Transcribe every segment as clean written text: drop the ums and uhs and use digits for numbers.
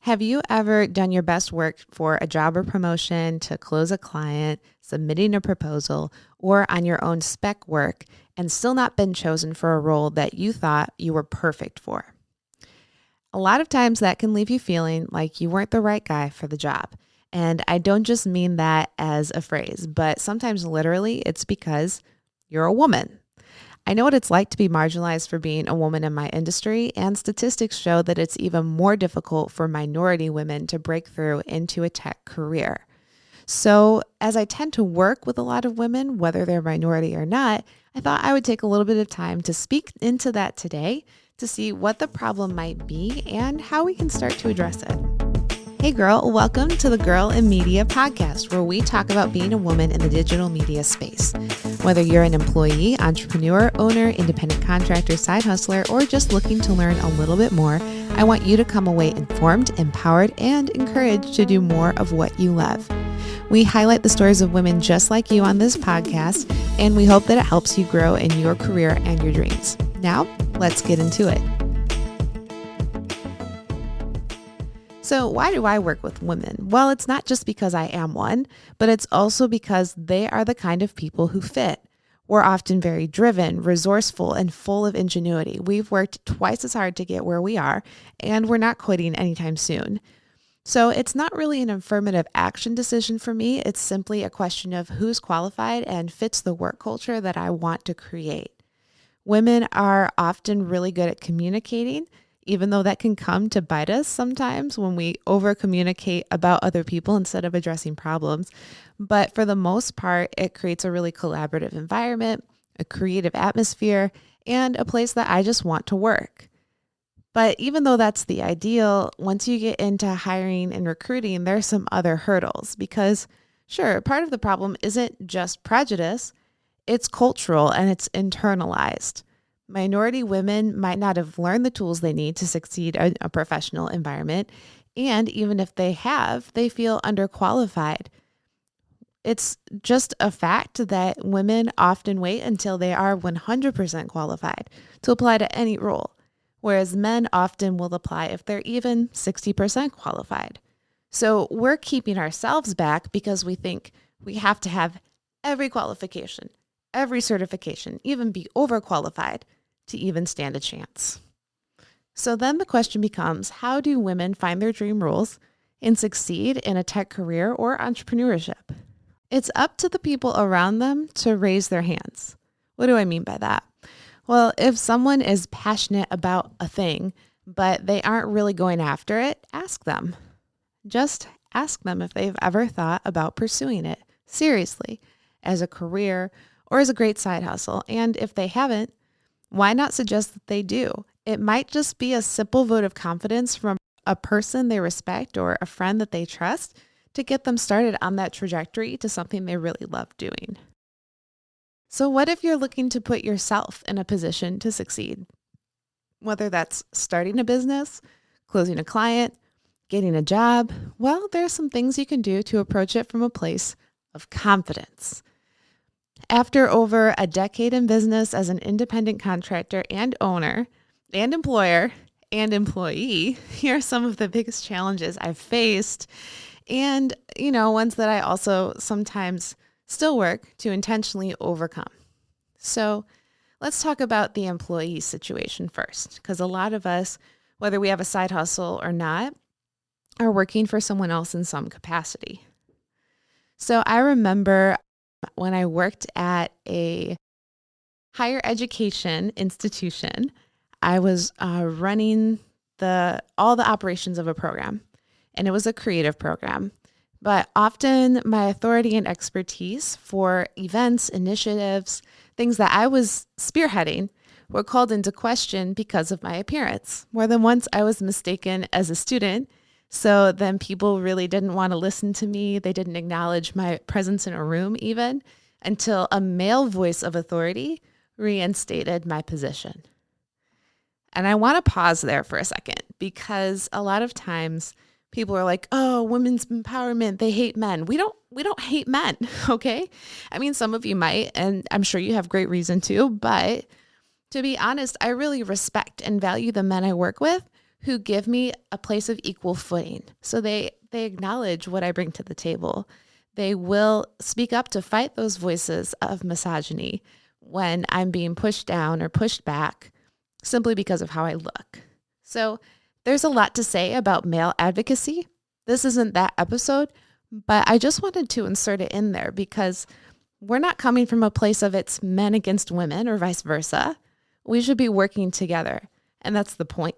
Have you ever done your best work for a job or promotion, to close a client, submitting a proposal, or on your own spec work and still not been chosen for a role that you thought you were perfect for? A lot of times that can leave you feeling like you weren't the right guy for the job. And I don't just mean that as a phrase, but sometimes literally it's because you're a woman. I know what it's like to be marginalized for being a woman in my industry, and statistics show that it's even more difficult for minority women to break through into a tech career. So, as I tend to work with a lot of women, whether they're minority or not, I thought I would take a little bit of time to speak into that today to see what the problem might be and how we can start to address it. Hey girl, welcome to the Girl in Media podcast, where we talk about being a woman in the digital media space. Whether you're an employee, entrepreneur, owner, independent contractor, side hustler, or just looking to learn a little bit more, I want you to come away informed, empowered, and encouraged to do more of what you love. We highlight the stories of women just like you on this podcast, and we hope that it helps you grow in your career and your dreams. Now, let's get into it. So why do I work with women? Well, it's not just because I am one, but it's also because they are the kind of people who fit. We're often very driven, resourceful, and full of ingenuity. We've worked twice as hard to get where we are, and we're not quitting anytime soon. So it's not really an affirmative action decision for me. It's simply a question of who's qualified and fits the work culture that I want to create. Women are often really good at communicating, even though that can come to bite us sometimes when we over communicate about other people instead of addressing problems. But for the most part, it creates a really collaborative environment, a creative atmosphere, and a place that I just want to work. But even though that's the ideal, once you get into hiring and recruiting, there's some other hurdles because, sure, part of the problem isn't just prejudice, it's cultural and it's internalized. Minority women might not have learned the tools they need to succeed in a professional environment, and even if they have, they feel underqualified. It's just a fact that women often wait until they are 100% qualified to apply to any role, whereas men often will apply if they're even 60% qualified. So we're keeping ourselves back because we think we have to have every qualification, every certification, even be overqualified to even stand a chance. So then the question becomes, how do women find their dream roles and succeed in a tech career or entrepreneurship? It's up to the people around them to raise their hands. What do I mean by that? Well, if someone is passionate about a thing, but they aren't really going after it, ask them. Just ask them if they've ever thought about pursuing it seriously as a career or as a great side hustle. And if they haven't, why not suggest that they do? It might just be a simple vote of confidence from a person they respect or a friend that they trust to get them started on that trajectory to something they really love doing. So what if you're looking to put yourself in a position to succeed? Whether that's starting a business, closing a client, getting a job, well, there are some things you can do to approach it from a place of confidence. After over a decade in business as an independent contractor and owner and employer and employee, here are some of the biggest challenges I've faced and, ones that I also sometimes still work to intentionally overcome. So let's talk about the employee situation first, because a lot of us, whether we have a side hustle or not, are working for someone else in some capacity. So I remember when I worked at a higher education institution, I was running all the operations of a program, and it was a creative program. But often my authority and expertise for events, initiatives, things that I was spearheading were called into question because of my appearance. More than once, I was mistaken as a student. So then people really didn't want to listen to me. They didn't acknowledge my presence in a room even until a male voice of authority reinstated my position. And I want to pause there for a second because a lot of times people are like, oh, women's empowerment, they hate men. We don't hate men, okay? I mean, some of you might, and I'm sure you have great reason to, but to be honest, I really respect and value the men I work with who give me a place of equal footing. So they acknowledge what I bring to the table. They will speak up to fight those voices of misogyny when I'm being pushed down or pushed back simply because of how I look. So there's a lot to say about male advocacy. This isn't that episode, but I just wanted to insert it in there because we're not coming from a place of it's men against women or vice versa. We should be working together, and that's the point.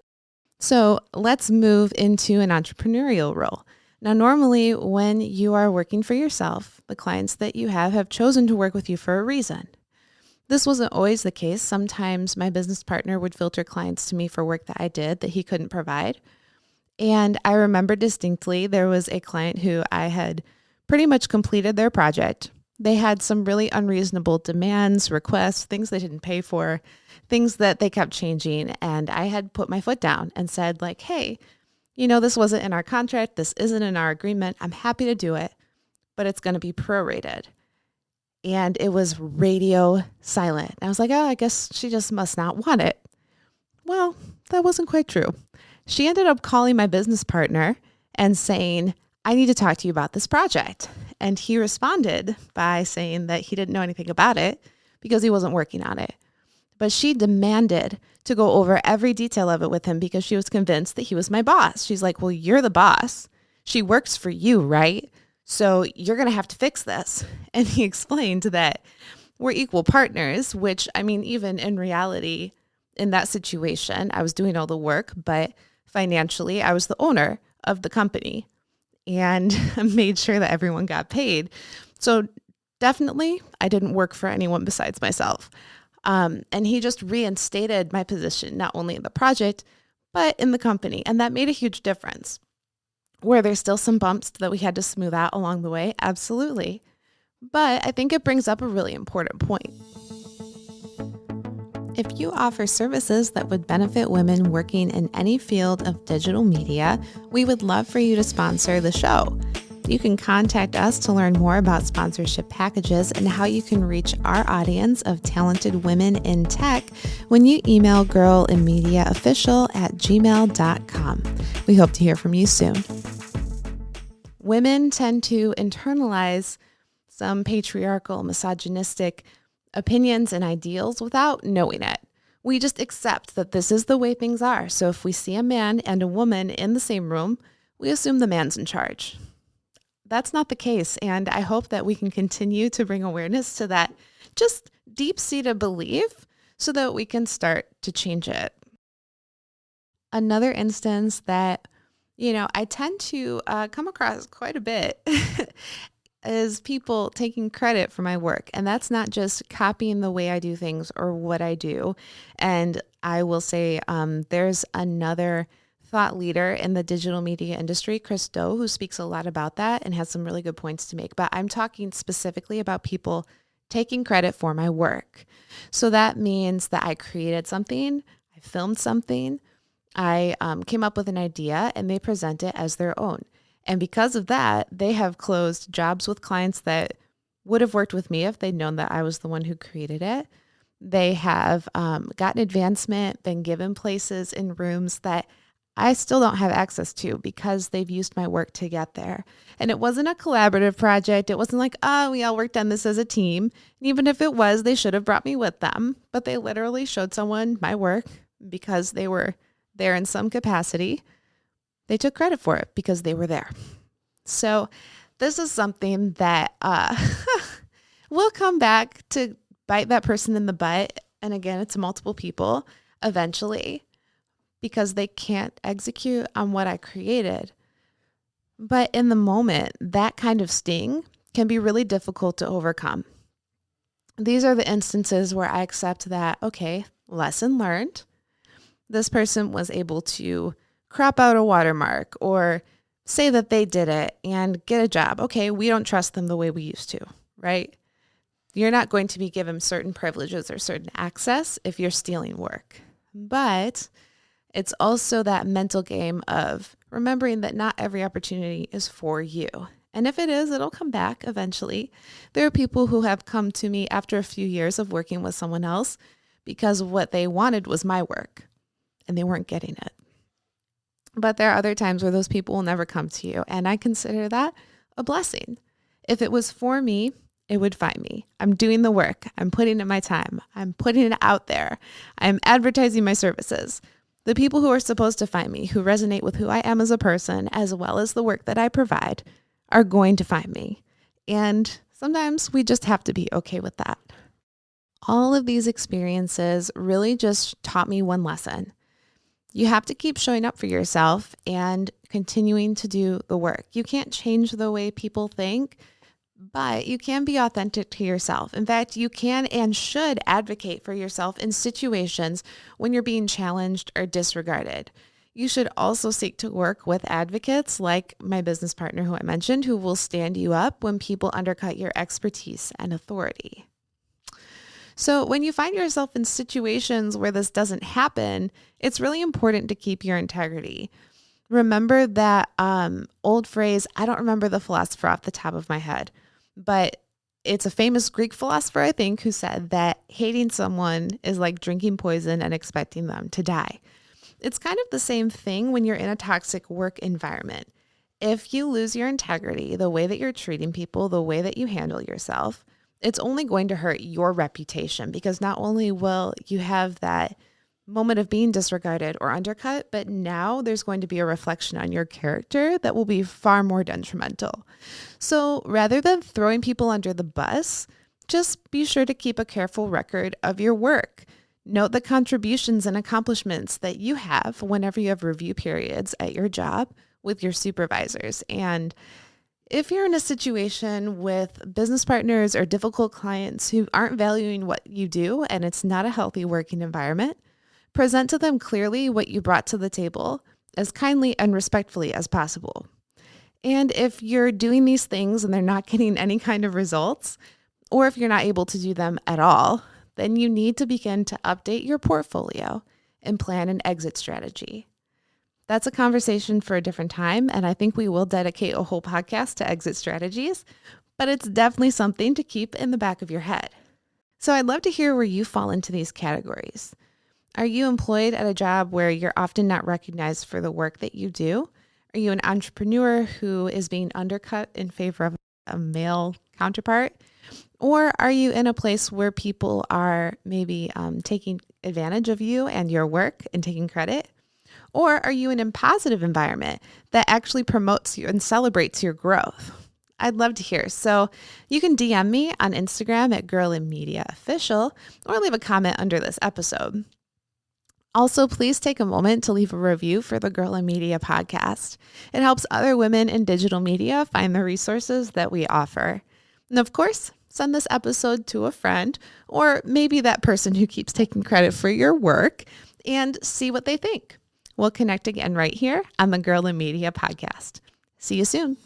So let's move into an entrepreneurial role. Now, normally when you are working for yourself, the clients that you have chosen to work with you for a reason. This wasn't always the case. Sometimes my business partner would filter clients to me for work that I did that he couldn't provide. And I remember distinctly there was a client who I had pretty much completed their project. They had some really unreasonable demands, requests, things they didn't pay for, things that they kept changing. And I had put my foot down and said like, hey, this wasn't in our contract. This isn't in our agreement. I'm happy to do it, but it's going to be prorated. And it was radio silent. And I was like, oh, I guess she just must not want it. Well, that wasn't quite true. She ended up calling my business partner and saying, I need to talk to you about this project. And he responded by saying that he didn't know anything about it because he wasn't working on it. But she demanded to go over every detail of it with him because she was convinced that he was my boss. She's like, well, you're the boss. She works for you, right? So you're going to have to fix this. And he explained that we're equal partners, which, even in reality, in that situation, I was doing all the work, but financially, I was the owner of the company and made sure that everyone got paid. So definitely, I didn't work for anyone besides myself. And he just reinstated my position, not only in the project, but in the company. And that made a huge difference. Were there still some bumps that we had to smooth out along the way? Absolutely. But I think it brings up a really important point. If you offer services that would benefit women working in any field of digital media, we would love for you to sponsor the show. You can contact us to learn more about sponsorship packages and how you can reach our audience of talented women in tech when you email girlinmediaofficial@gmail.com. We hope to hear from you soon. Women tend to internalize some patriarchal, misogynistic opinions and ideals without knowing it. We just accept that this is the way things are. So if we see a man and a woman in the same room, we assume the man's in charge. That's not the case, and I hope that we can continue to bring awareness to that just deep-seated belief so that we can start to change it. Another instance that, I tend to come across quite a bit is people taking credit for my work, and that's not just copying the way I do things or what I do. And I will say there's another thought leader in the digital media industry, Chris Do, who speaks a lot about that and has some really good points to make. But I'm talking specifically about people taking credit for my work. So that means that I created something, I filmed something, I came up with an idea, and they present it as their own. And because of that, they have closed jobs with clients that would have worked with me if they'd known that I was the one who created it. They have gotten advancement, been given places in rooms that I still don't have access to because they've used my work to get there. And it wasn't a collaborative project. It wasn't like, we all worked on this as a team. And even if it was, they should have brought me with them. But they literally showed someone my work because they were there in some capacity. They took credit for it because they were there. So this is something that will come back to bite that person in the butt. And again, it's multiple people eventually, because they can't execute on what I created. But in the moment, that kind of sting can be really difficult to overcome. These are the instances where I accept that, okay, lesson learned. This person was able to crop out a watermark or say that they did it and get a job. Okay, we don't trust them the way we used to, right? You're not going to be given certain privileges or certain access if you're stealing work. But it's also that mental game of remembering that not every opportunity is for you. And if it is, it'll come back eventually. There are people who have come to me after a few years of working with someone else because what they wanted was my work and they weren't getting it. But there are other times where those people will never come to you. And I consider that a blessing. If it was for me, it would find me. I'm doing the work. I'm putting in my time. I'm putting it out there. I'm advertising my services. The people who are supposed to find me, who resonate with who I am as a person, as well as the work that I provide, are going to find me. And sometimes we just have to be okay with that. All of these experiences really just taught me one lesson. You have to keep showing up for yourself and continuing to do the work. You can't change the way people think, but you can be authentic to yourself. In fact, you can and should advocate for yourself in situations when you're being challenged or disregarded. You should also seek to work with advocates like my business partner who I mentioned, who will stand you up when people undercut your expertise and authority. So when you find yourself in situations where this doesn't happen, it's really important to keep your integrity. Remember that old phrase, I don't remember the philosopher off the top of my head, but it's a famous Greek philosopher, I think, who said that hating someone is like drinking poison and expecting them to die. It's kind of the same thing when you're in a toxic work environment. If you lose your integrity, the way that you're treating people, the way that you handle yourself, it's only going to hurt your reputation, because not only will you have that moment of being disregarded or undercut, but now there's going to be a reflection on your character that will be far more detrimental. So rather than throwing people under the bus, just be sure to keep a careful record of your work. Note the contributions and accomplishments that you have whenever you have review periods at your job with your supervisors. And if you're in a situation with business partners or difficult clients who aren't valuing what you do and it's not a healthy working environment, present to them clearly what you brought to the table as kindly and respectfully as possible. And if you're doing these things and they're not getting any kind of results, or if you're not able to do them at all, then you need to begin to update your portfolio and plan an exit strategy. That's a conversation for a different time, and I think we will dedicate a whole podcast to exit strategies, but it's definitely something to keep in the back of your head. So I'd love to hear where you fall into these categories. Are you employed at a job where you're often not recognized for the work that you do? Are you an entrepreneur who is being undercut in favor of a male counterpart? Or are you in a place where people are maybe taking advantage of you and your work and taking credit? Or are you in a positive environment that actually promotes you and celebrates your growth? I'd love to hear. So you can DM me on Instagram at Girl in Media Official, or leave a comment under this episode. Also, please take a moment to leave a review for the Girl in Media podcast. It helps other women in digital media find the resources that we offer. And of course, send this episode to a friend, or maybe that person who keeps taking credit for your work, and see what they think. We'll connect again right here on the Girl in Media podcast. See you soon.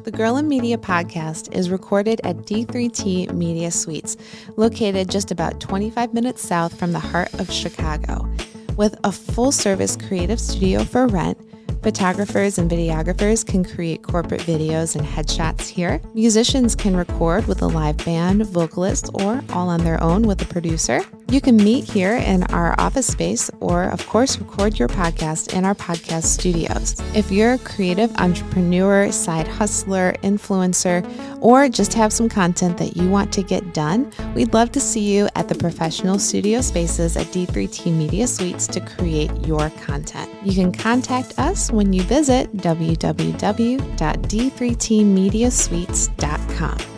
The Girl in Media podcast is recorded at D3T Media Suites, located just about 25 minutes south from the heart of Chicago. With a full-service creative studio for rent, photographers and videographers can create corporate videos and headshots here. Musicians can record with a live band, vocalist, or all on their own with a producer. You can meet here in our office space or, of course, record your podcast in our podcast studios. If you're a creative entrepreneur, side hustler, influencer, or just have some content that you want to get done, we'd love to see you at the professional studio spaces at D3T Media Suites to create your content. You can contact us when you visit www.d3tmediasuites.com.